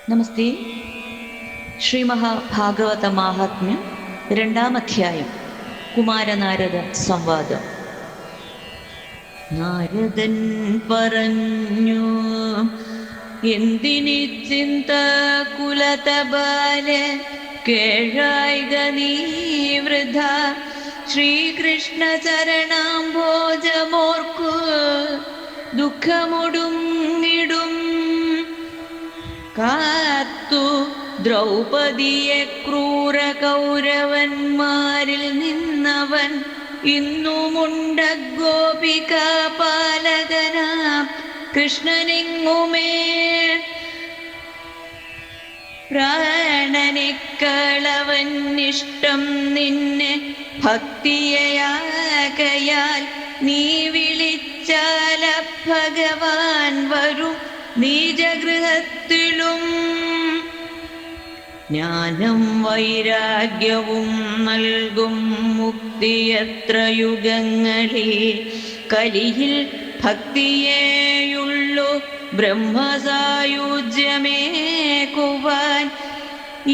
നമസ്തേ. ശ്രീമഹാഭാഗവത മാഹാത്മ്യം 2-ാം അധ്യായം. കുമാരനാരദ സംവാദം. നാരദൻ പറഞ്ഞു, എന്തിനി ചിന്ത കുലതബാല കേഴായിക നീ വൃഥ, ശ്രീകൃഷ്ണ ചരണാംഭോജമോർക്കു ദുഃഖമൊടുങ്ങിടും. കാത്തു ദ്രൗപദിയെ ക്രൂര കൗരവന്മാരിൽ നിന്നവൻ ഇന്നുമുണ്ട ഗോപിക പാലകനാം കൃഷ്ണനെങ്ങുമേ. പ്രാണനെക്കളവൻ ഇഷ്ടം നിന്നെ ഭക്തിയാകയാൽ നീ വിളിച്ചാല ഭഗവാൻ വരും നീജഗൃഹത്തിലും. ജ്ഞാനം വൈരാഗ്യവും നൽകും മുക്തിയത്ര യുഗങ്ങളിൽ, കലിയിൽ ഭക്തിയേയുള്ളു ബ്രഹ്മസായുജ്യമേകുവാൻ.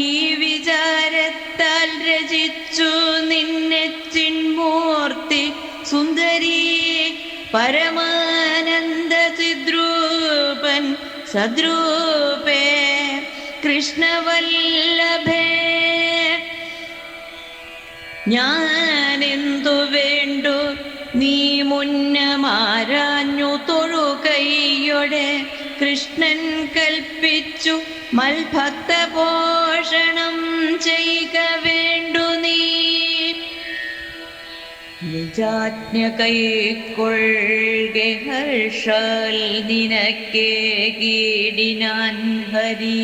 ഈ വിചാരത്താൽ രചിച്ചു നിന്നെ ചിന്മൂർത്തി സുന്ദരീ, പരമാനന്ദ ചിദ്രൂപൻ സദ്രൂപേ കൃഷ്ണവല്ലഭേ. ഞാനെന്തു വേണ്ടു നീ മുന്നമാരാഞ്ഞു തൊഴുകൈയൊടെ. കൃഷ്ണൻ കൽപ്പിച്ചു മൽഭക്ത പോഷണം ചെയ്യുക വേണ്ടു നീ. നിജാജ്ഞ കൈക്കൊള്ളുക ഹർഷാൽ നിനക്കേ കീടിനാൻ ഹരി.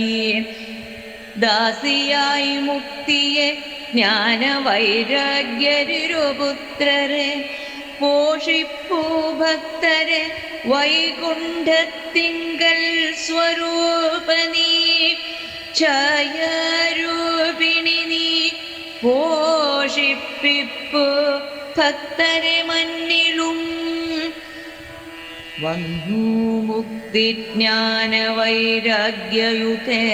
ദാസിയായി മുക്തിയെ ജ്ഞാനവൈരാഗ്യരുപുത്രരെ പോഷിപ്പൂ ഭക്തരെ വൈകുണ്ഠത്തിങ്കൽ സ്വരൂപനീ. ഛായാരൂപിണി നീ പോഷിപ്പിപ്പു ഭക്തരെ മന്നിലും. വന്നു മുക്തിജ്ഞാന വൈരാഗ്യയുതേ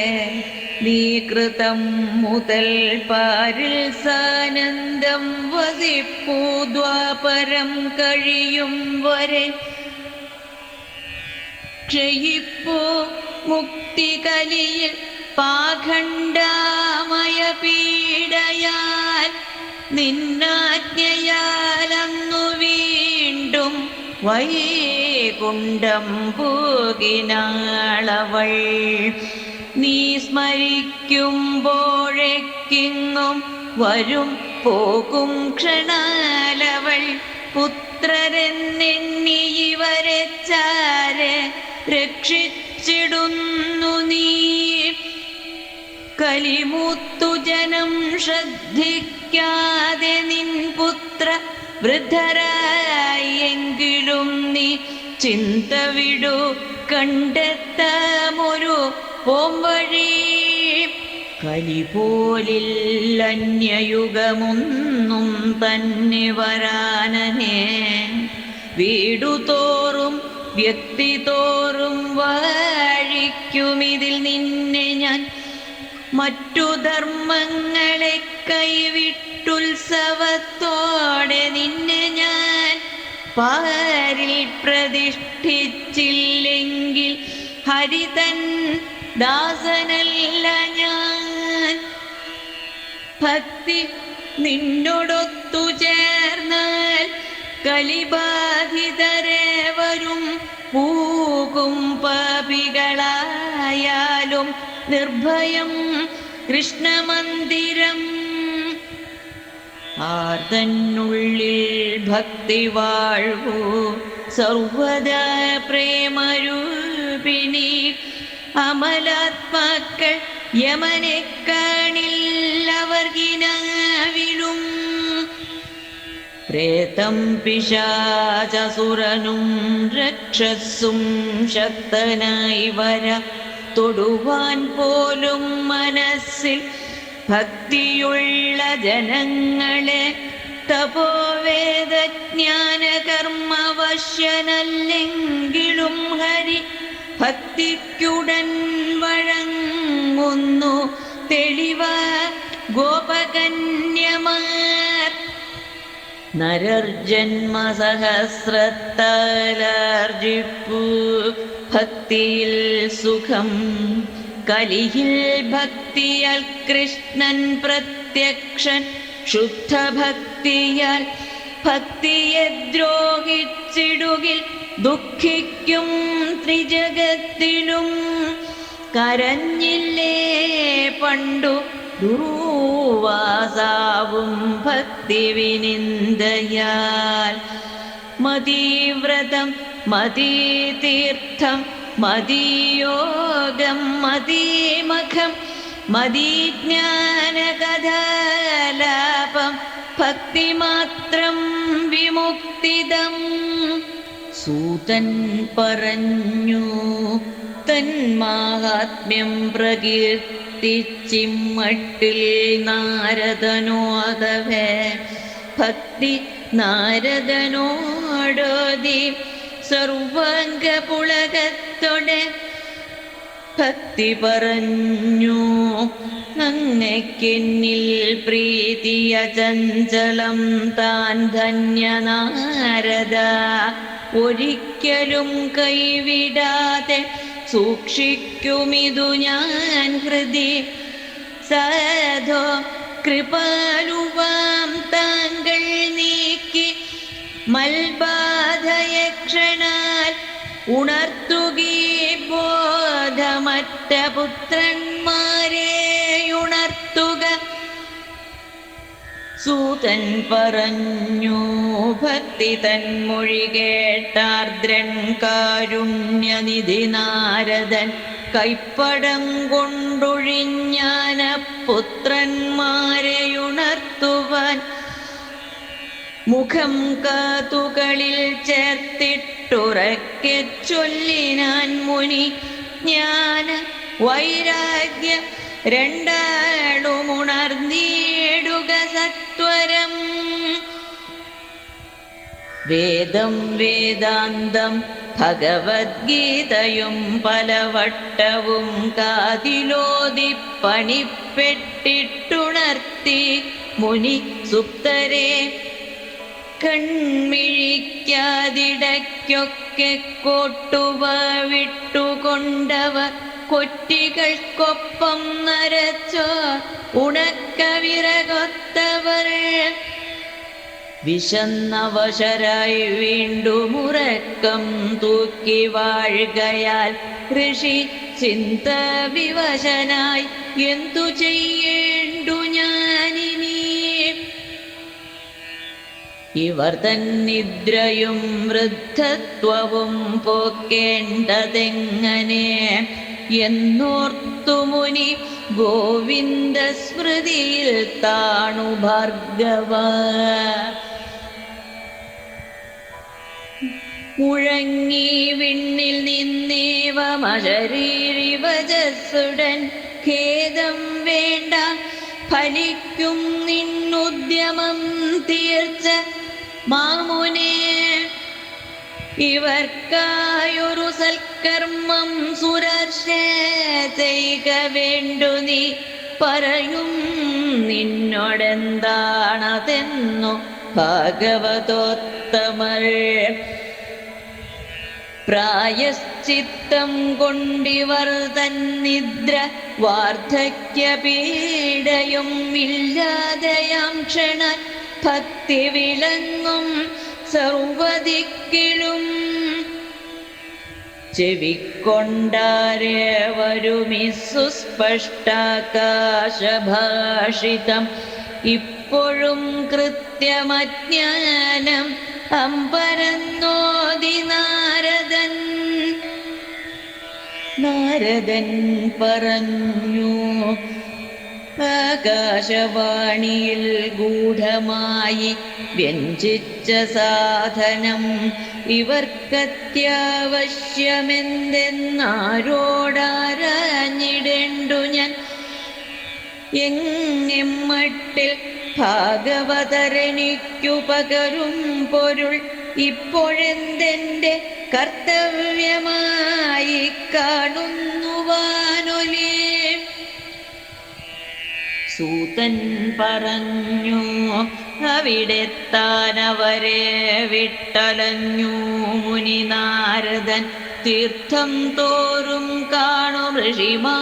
നീ കൃതം മുതൽ പാരിൽ സാനന്ദം വസിപ്പൂ ദ്വാപരം കഴിയും വരെ. ക്ഷയിപ്പൂ മുക്തി കലിയിൽ പാഖണ്ഡാമയ പീഡയാൽ. നിന്നാജ്ഞയാലന്നു വീണ്ടും വൈകുണ്ഠം പോകിനാളവൾ. നീ സ്മരിക്കുമ്പോഴേക്കിങ്ങും വരും പോകും ക്ഷണാലവൾ. പുത്രരെന്നെണ്ണി ഇവരെ ചാരെ രക്ഷിച്ചിടുന്നു നീ. കലിമൂത്തു ജനം ശ്രദ്ധിക്കാതെ നിൻ പുത്ര വൃദ്ധരായെങ്കിലും നീ ചിന്ത വിടു കണ്ടെത്താമൊരു പോംവഴി. കലി പോലിൽ അന്യയുഗമൊന്നും തന്നെ വരാനനെ. വീടുതോറും വ്യക്തിതോറും വാഴിക്കുമിതിൽ നിന്നെ ഞാൻ. മറ്റു ധർമ്മങ്ങളെ കൈവിട്ടുത്സവത്തോടെ നിന്നെ ഞാൻ പാരിൽ പ്രതിഷ്ഠിച്ചില്ലെങ്കിൽ ഹരിതൻ ദാസനല്ല ഞാൻ. ഭക്തി നിന്നോടൊത്തു ചേർന്നാൽ കലിബാധിതരെ വരും പൂകും പാപികളായാലും നിർഭയം കൃഷ്ണമന്ദിരം. ആർതന്നുള്ളിൽ ഭക്തി വാഴ്വൂ സർവദാ പ്രേമരൂപിണി. അമലാത്മാക്കൾ യമനെ കാണില്ലവർക്കിനാവിലും. പ്രേതം പിശാചസുരനും രക്ഷസും ശക്തനായി വര. തൊടുവാൻ പോലും മനസ്സിൽ ഭക്തിയുള്ള ജനങ്ങളെ. തപോവേദജ്ഞാന കർമ്മവശ്യനല്ലെങ്കിലും ഹരി ഭക്തിക്കുടൻ വഴങ്ങ തെളിവ ഗോപകന്യമാർ നരർ ജന്മസഹസ്രത്താലാർജിപ്പു ഭക്തിയിൽ സുഖം കലിയിൽ ഭക്തിയാൽ കൃഷ്ണൻ പ്രത്യക്ഷൻ ശുദ്ധഭക്തിയാൽ ഭക്തിയെ ദ്രോഹിച്ചിടുകിൽ ദുഃഖിക്കും ത്രിജഗത്തിലും കരഞ്ഞില്ലേ പണ്ടു ദുർവാസാവും ഭക്തി വിനിന്ദയാൽ മതീവ്രതം മതീതീർത്ഥം മതീയോഗം മതീമഖം മതീജ്ഞാനകഥാലാപം ഭക്തിമാത്രം വിമുക്തിദം സൂതൻ പറഞ്ഞു തന്മാഹാത്മ്യം പ്രകീർത്തിച്ചിമ്മട്ടിൽ നാരദനോദവേ ഭക്തി നാരദനോടോതി സർവാംഗപുളകത്തോടെ ഭക്തി പറഞ്ഞു അങ്ങയ്ക്കെന്നിൽ പ്രീതിയ ചഞ്ചലം താൻ ധന്യനാരദ ഒരിക്കലും കൈവിടാതെ സൂക്ഷിക്കുമിതു ഞാൻ ഹൃദി സാധോ കൃപാലുവാം താങ്കൾ നീക്കി മൽബാധയക്ഷണാൽ ഉണർത്തുകീ ബോധമറ്റ പുത്രന്മാരെ ഉണർത്തുക സൂതൻ പറഞ്ഞു ഭക്തി തന്മൊഴി കേട്ടാർദ്രൻ കാരുണ്യനിധി നാരദൻ കൈപ്പടം കൊണ്ടൊഴിഞ്ഞാന പുത്രന്മാരെ ഉണർത്തുവാൻ മുഖം കാതുകളിൽ ചേർത്തിട്ടുറക്കെ ചൊല്ലിനാൻ മുനി ജ്ഞാന വൈരാഗ്യം രണ്ടാളും ഉണർന്നീടുക സത്വരം വേദം വേദാന്തം ഭഗവത്ഗീതയും പലവട്ടവും കാതിലോതി പണിപ്പെട്ടിട്ടുണർത്തി മുനി സുപ്തരെ കൺമിഴിക്കാതിടയ്ക്കൊക്കെ കോട്ടുവ വിട്ടുകൊണ്ടവർ കൊറ്റികൾക്കൊപ്പം നരച്ചോ ഉണക്കവിറകൊത്തവർ വിശന്നവശരായി വീണ്ടുമുറക്കം തൂക്കി വാഴുകയാൽ ഋഷി ചിന്ത വിവശനായി എന്തു ചെയ്യേണ്ടു ഞാനിനി ഇവർ തന്നിദ്രയും വൃദ്ധത്വവും പോക്കേണ്ടതെങ്ങനെ എന്നോർത്തു മുനി ഗോവിന്ദ സ്മൃതിയിൽ താണു ഭാർഗവ മുഴങ്ങി വിണ്ണിൽ നിന്നേവമശരീരിവജസ്സുടൻ ഖേദം വേണ്ട ഫലിക്കും നിന്നുദ്യമം തീർച്ച മാമുനെ ഇവർക്കായൊരു സൽക്കർമ്മം സുരർഷേ ചെയ്യുക വേണ്ടു നീ പറയും നിന്നോടെന്താണതെന്നു ഭാഗവതോത്തമർ പ്രായശ്ചിത്തം കൊണ്ടിവർ തന്നിദ്ര വാർദ്ധക്യപീഡയും ഇല്ലാതെയാം ക്ഷണ ഭക്തി വിളങ്ങും സർവദിക്കിലും ചെവിക്കൊണ്ടാരേവരുമി സുസ്പഷ്ടാകാശഭാഷിതം ഇപ്പോഴും കൃത്യമജ്ഞാനം അമ്പരന്നോതി നാരദൻ പറഞ്ഞു ആകാശവാണിയിൽ ഗൂഢമായി വ്യഞ്ജിച്ച സാധനം ഇവർക്കത്യാവശ്യമെന്തെന്നാരോടാരാഞ്ഞിടേണ്ടു ഞാൻ എങ്ങെമ്മട്ടിൽ ഭാഗവതരനിക്കു പകരും പൊരുൾ ഇപ്പോഴെന്തെന്റെ കർത്തവ്യമായി കാണുന്നുവാനൊലേ സൂതൻ പറഞ്ഞു. അവിടെ താനവരെ വിട്ടലഞ്ഞു മുനിനാരദൻ. തീർത്ഥം തോറും കാണും ഋഷിമാരോടാരാഞ്ഞു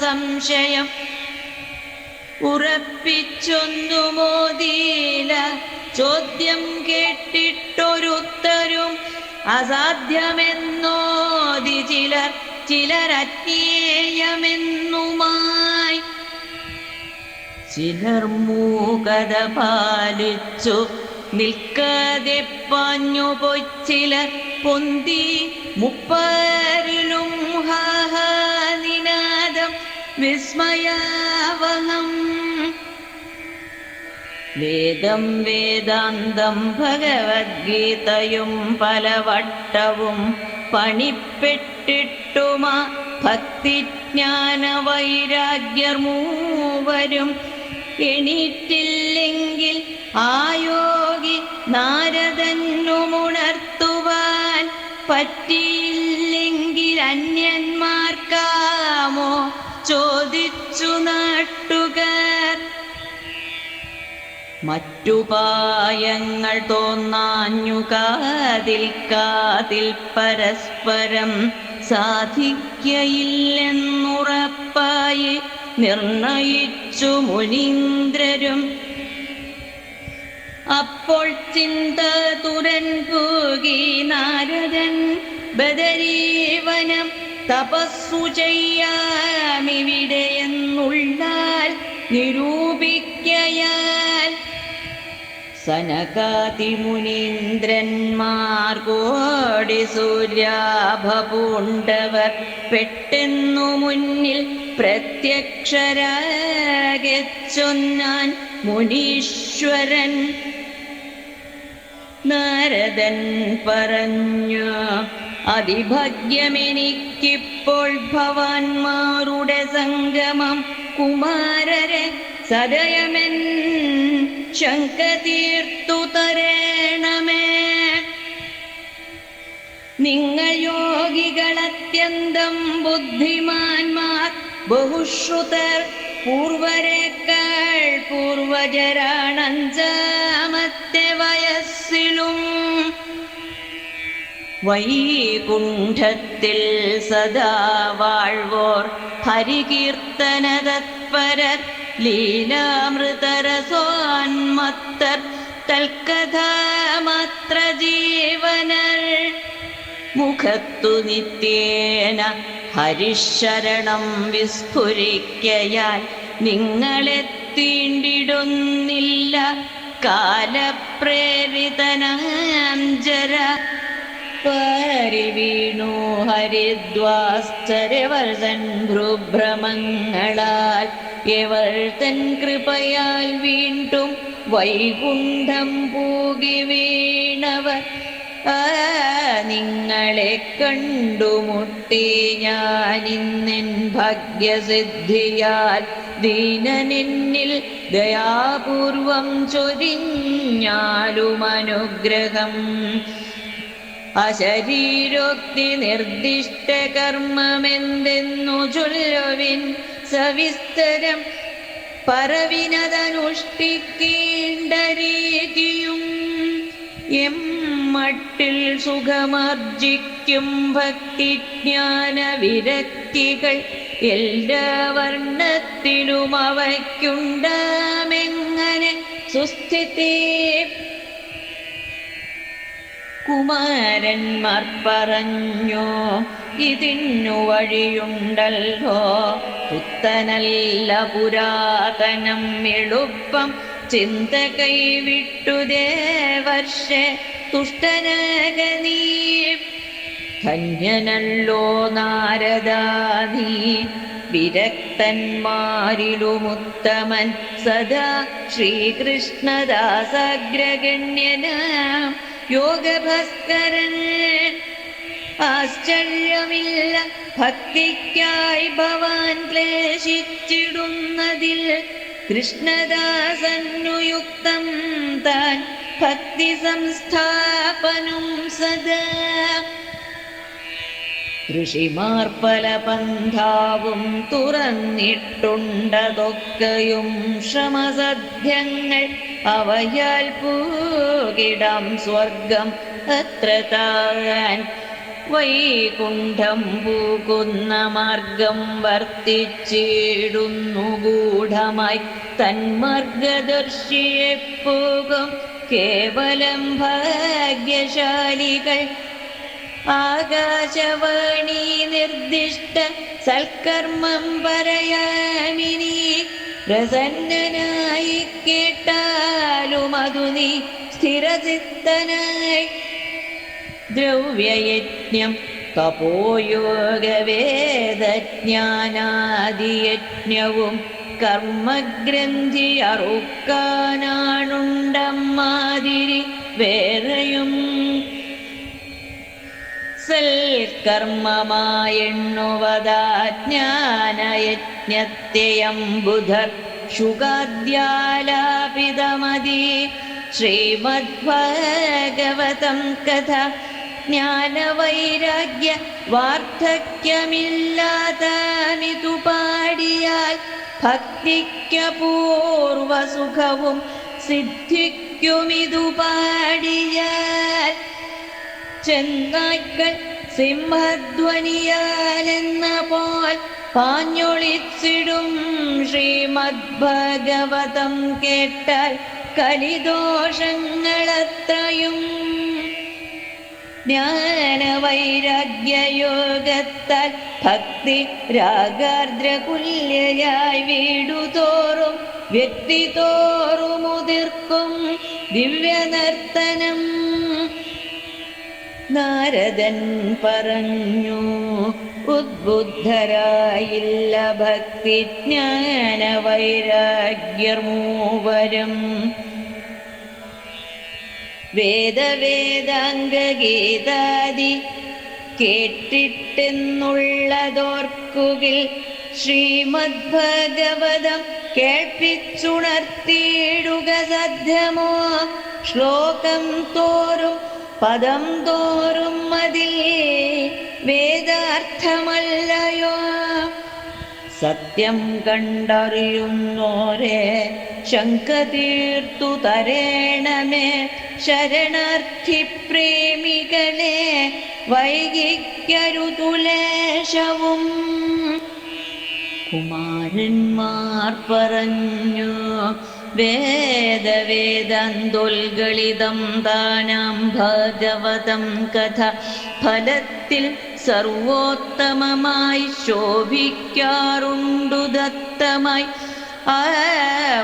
സംശയം. ഉറപ്പിച്ചൊന്നു മോദീല ചോദ്യം കേട്ടിട്ടൊരുത്തരും അസാധ്യമെന്നോതി ചിലർ അജ്ഞേയമെന്നുമായി. ചിലർ മൂകത പാലിച്ചു നിൽക്കാതെ പാഞ്ഞുപോയി. ചിലർ പൊന്തി മുപ്പരിലും ഹാഹാനിനാദം വിസ്മയാവഹം. വേദം വേദാന്തം ഭഗവദ്ഗീതയും പലവട്ടവും പണിപ്പെട്ടിട്ടുമാ ഭക്തിജ്ഞാന വൈരാഗ്യർ മൂവരും എണീറ്റില്ലെങ്കിൽ ആയോഗി നാരദനുമുണർത്തുവാൻ പറ്റിയില്ലെങ്കിൽ അന്യന്മാർക്കാമോ ചോദിച്ചു നാട്ടുകാർ. മറ്റുപായങ്ങൾ തോന്നാഞ്ഞു കാതിൽ പരസ്പരം സാധിക്കയില്ലെന്നുറപ്പായി നിർണയിച്ചു മുനീന്ദ്രരും. അപ്പോൾ ചിന്തതുരൻ പൂകി നാരദൻ ബദരീവനം തപസ്സു ചെയ്യാമിവിടെയെന്നുള്ളാൽ നിരൂപിക്കയാൽ. സനകാദിമുനീന്ദ്രന്മാർ കോടി സൂര്യാഭപൂണ്ടവർ പെട്ടെന്നു മുന്നിൽ പ്രത്യക്ഷരാകെച്ചൊന്നാൻ മുനീശ്വരൻ. നാരദൻ പറഞ്ഞു, അതിഭാഗ്യമെനിക്കിപ്പോൾ ഭവാന്മാരുടെ സംഗമം. കുമാരരെ സദയമെൻ ശങ്ക തീർത്തു തരേണമേ. നിങ്ങൾ യോഗികളത്യന്തം ബുദ്ധിമാന്മാർ, ബഹുശ്രുതർ പൂർവരേക്കാൾ പൂർവജരാണഞ്ചാമത്തെ വയസ്സിലും. വൈകുണ്ഠത്തിൽ സദാ വാഴ്വോർ ഹരികീർത്തന തത്പരർ, ലീലാമൃതരസോന്മത്തർ, തൽക്കഥാമാത്ര ജീവനർ. മുഖത്തു നിത്യേന ഹരിശരണം വിസ്ഫുരിക്കയാൽ നിങ്ങളെത്തീണ്ടിടുന്നില്ല കാലപ്രേരിതനാം ജര. പാരിൽ വീണു ഹരിദ്വാസ്തരവർദ്ധൻ ഭ്രൂഭ്രമങ്ങളാൽ എവർ തൻ കൃപയാൽ വീണ്ടും വൈകുണ്ഠം പൂകി വീണവർ. നിങ്ങളെ കണ്ടുമുട്ടി ഞാനിന്നെൻ ഭാഗ്യസിദ്ധിയാൽ ദീനനെന്നിൽ ദയാപൂർവം ചൊരിഞ്ഞാലും അനുഗ്രഹം. അശരീരോക്തി നിർദ്ദിഷ്ട കർമ്മമെന്തെന്നു ചൊല്ലുവിൻ സവിസ്തരം. പറവിനതനുഷ്ഠിക്കേണ്ട രീതിയും എമ്മട്ടിൽ സുഖമാർജിക്കും ഭക്തിജ്ഞാന വിരക്തികൾ എല്ലാ വർണ്ണത്തിലും അവയ്ക്കുണ്ടാമെങ്ങനെ സുസ്ഥിതി. കുമാരന്മാർ പറഞ്ഞു, ഇതിന്നു വഴിയുണ്ടല്ലോ. പുത്തനല്ല പുരാതനം എളുപ്പം ചിന്ത കൈവിട്ടു ദേവർഷേ തുഷ്ടനഗനീ. ധന്യനല്ലോ നാരദാനീ വിരക്തന്മാരിലുമുത്തമൻ സദാ ശ്രീകൃഷ്ണദാസാഗ്രഗണ്യനാം യോഗഭാസ്കരൻ. ആശ്ചര്യമില്ല ഭക്തിക്കായി ഭവാൻ ക്ലേശിച്ചിടുന്നതിൽ. കൃഷ്ണദാസനുയുക്തം താൻ ഭക്തി സംസ്ഥാപനം സദാ. ഋഷിമാർ പല പന്ഥാവും തുറന്നിട്ടുണ്ടതൊക്കെയും ശ്രമസദ്യങ്ങൾ അവയാൽ പൂകിടാം സ്വർഗം അത്ര താൻ വൈകുണ്ഠം പൂക്കുന്ന മാർഗം വർത്തിച്ചിടുന്നു ഗൂഢമായി തന്മാർഗദർശിയെ പോകും കേവലം ഭാഗ്യശാലികൾ ആകാശവാണി നിർദ്ദിഷ്ട സൽക്കർമ്മം പറയാമിനി പ്രസന്നനായി കേട്ടാലും അതു നീ സ്ഥിരചിത്തനായി ദ്രവ്യയജ്ഞം തപോയോഗവേദജ്ഞാനാദിയജ്ഞവും കർമ്മഗ്രന്ഥി അറുക്കാനാണുണ്ടമ്മാതിരി വേറെയും സൽക്കർമ്മമായെണ്ണുവതാജ്ഞാനയജ്ഞത്തെയം ബുധർ ശുകാദ്യാലാപിതമതി ശ്രീമദ്ഭാഗവതം കഥ ജ്ഞാനവൈരാഗ്യ വാർദ്ധക്യമില്ലാതാമിതു പാടിയാൽ ഭക്തിക്കപൂർവസുഖവും സിദ്ധിക്കുമിതു പാടിയാൽ ചെന്നായ്ക്കൾ സിംഹധ്വനിയാലെന്ന പോൽ പാഞ്ഞൊളിച്ചിടും ശ്രീമദ്ഭാഗവതം കേട്ടാൽ കലിദോഷങ്ങളത്രയും ജ്ഞാനവൈരാഗ്യയോഗത്താൽ ഭക്തി രാഗാർദ്രകുല്യയായി വീടുതോറും വ്യക്തിതോറും ഉതിർക്കും ദിവ്യനർത്തനം നാരദൻ പറഞ്ഞു ഉദ്ബുദ്ധരായില്ല ഭക്തി ജ്ഞാനവൈരാഗ്യർ മൂവരും വേദവേദാംഗഗീതാദി കേട്ടിട്ടെന്നുള്ളതോർക്കുകിൽ ശ്രീമദ്ഭാഗവതം കേൾപ്പിച്ചുണർത്തിയിടുക സാധ്യമോ ശ്ലോകം തോറും പദം തോറും അതിൽ വേദാർത്ഥമല്ലയോ സത്യം കണ്ടറിയുന്നോരെ ശങ്ക തീർത്തു തരേണമേ ശരണാർത്ഥി പ്രേമികളെ വൈകിക്കരുതുലേശവും കുമാരന്മാർ പറഞ്ഞു വേദവേദാന്തോൽഗളിതം താനാം ഭാഗവതം കഥ ഫലത്തിൽ സർവോത്തമമായി ശോഭിക്കാറുണ്ടു ദത്തമായി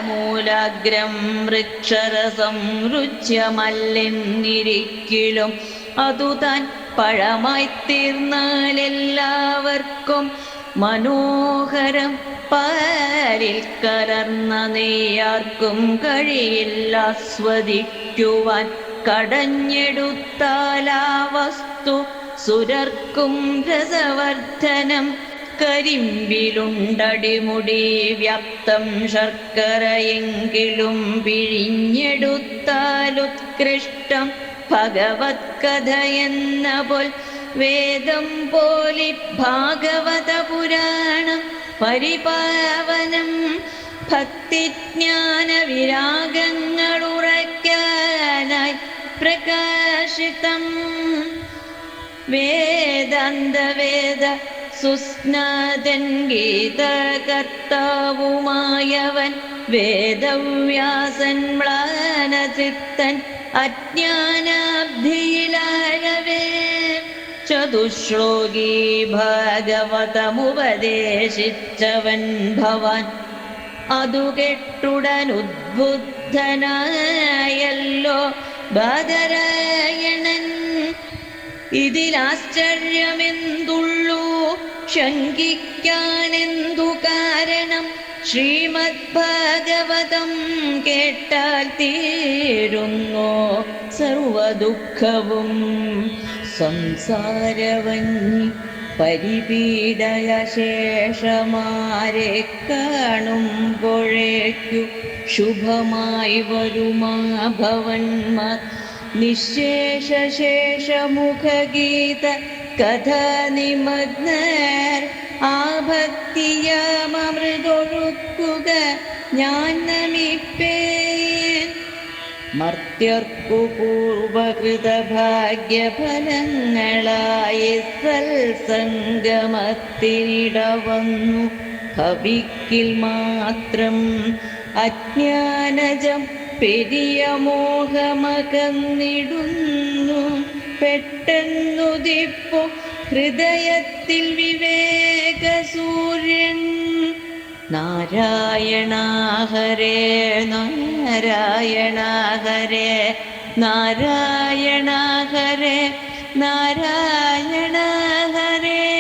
മൂലാഗ്രം വൃക്ഷരസം രുച്യമല്ലെന്നിരിക്കിലും അതുതാൻ പഴമായി തീർന്നാലെല്ലാവർക്കും മനോഹരം പാലിൽ കലർന്ന നെയ്യാർക്കും കഴിയില്ല ആസ്വദിക്കുവാൻ കടഞ്ഞെടുത്താലാ വസ്തു സുരർക്കും രസവർദ്ധനം കരിമ്പിലുണ്ടടിമുടി വ്യാപ്തം ശർക്കരയെങ്കിലും പിഴിഞ്ഞെടുത്താലുത്കൃഷ്ടം ഭഗവത് കഥയെന്ന പോൽ വേദം പോലി ഭാഗവത പുരാണം പരിപാവനം ഭക്തിജ്ഞാന വിരാഗങ്ങളുറയ്ക്കാനായി പ്രകാശിതം വേദാന്തവേദ സുസ്നാതൻ ഗീതകർത്താവുമായവൻ വേദവ്യാസൻ മ്ലാനചിത്തൻ അജ്ഞാനാബ്ധിയിലാഴവേ ചതുശ്ലോകി ഭാഗവതമുപദേശിച്ചവൻ ഭവാൻ അതു കെട്ടുടനുദ്ബുദ്ധനായല്ലോ ബാദരായണൻ ഇതിലാശ്ചര്യമെന്തുള്ളൂ ശങ്കിക്കാനെന്തു കാരണം ശ്രീമദ്ഭാഗവതം കേട്ടാൽ തീരുന്നോ സർവദുഃഖവും സംസാരവന്നി പരിപീഡയശേഷമാരെ കാണുമ്പോഴേക്കു ശുഭമായി വരുമാ ഭവന്മാർ നിശേഷശേഷമുഖഗീത കഥാനിമഗ്നർ ആ ഭക്തിയാമൃതൊഴുക്കുക ഞാൻ നമിപ്പേൻ. മർത്യർക്കു പൂർവകൃത ഭാഗ്യഫലങ്ങളായ സത്സംഗമത്തിനിടവന്നു ഭവിക്കിൽ മാത്രം അജ്ഞാനജം പെരിയ മോഹമകന്നിടുന്നു. പെട്ടെന്നുദിപ്പു ഹൃദയത്തിൽ വിവേകസൂര്യൻ. നാരായണ ഹരേ നാരായണ ഹരേ നാരായണ ഹരേ നാരായണ ഹരേ.